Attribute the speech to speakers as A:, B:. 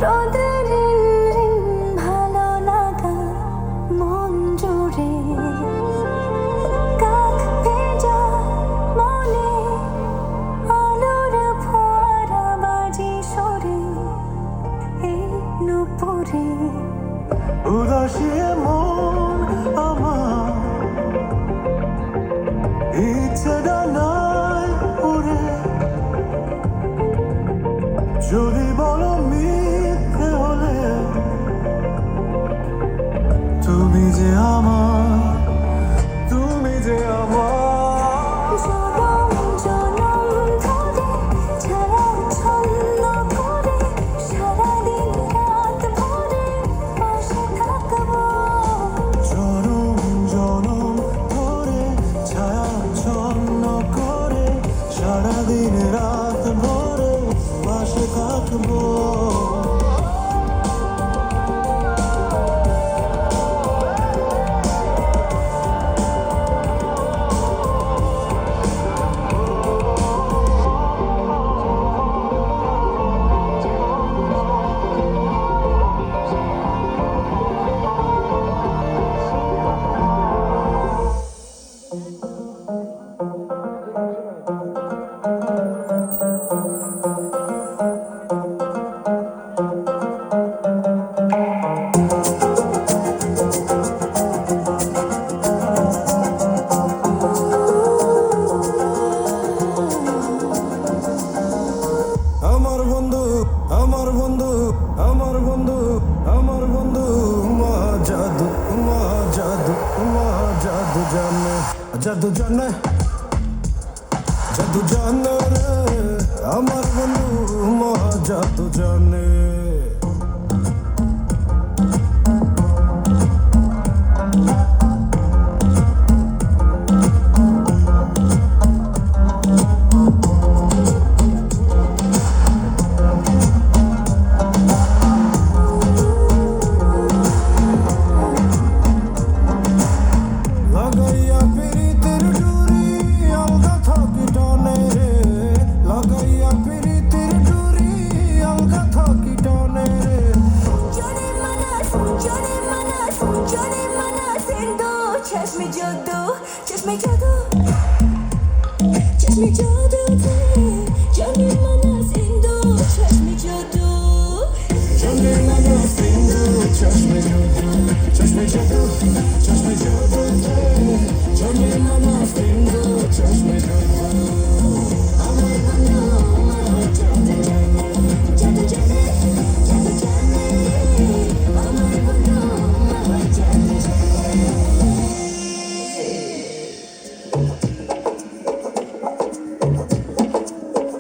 A: রোদের রিন ভালো লাগা মন জুড়ে কাক ভেজা মনে আলোর ফোয়ারা বাজি সরে এই নুপুরে
B: উদাসী মন আমার ইচ্ছে ডানায় উড়ে যদি বলো মিথ্যে হলে তুমি যে আমার তুমি যে আমার
A: জনম জনম ধরে ছায়া ছন্ন করে সারাদিন রাত ভরে পাশে থাকবো
B: জনম জনম ধরে ছায়াচ্ছন্ন করে সারাদিন রাত ভরে পাশে থাকবো আমার বন্ধু আমার বন্ধু আমার বন্ধু আমার বন্ধু মা জাদু মা জাদু মা জাদু জানে জাদু জানে জাদু জানে রে আমার বন্ধু মা জাদু জানে লাগাইয়া পিরিতের ডুরি আলগা থাকি টানে রে লাগাইয়া পিরিতের ডুরি আলগা থাকি টানে রে
A: Johnny Manas, Indo, chasme jadu, chasme jadu, chasme jadu.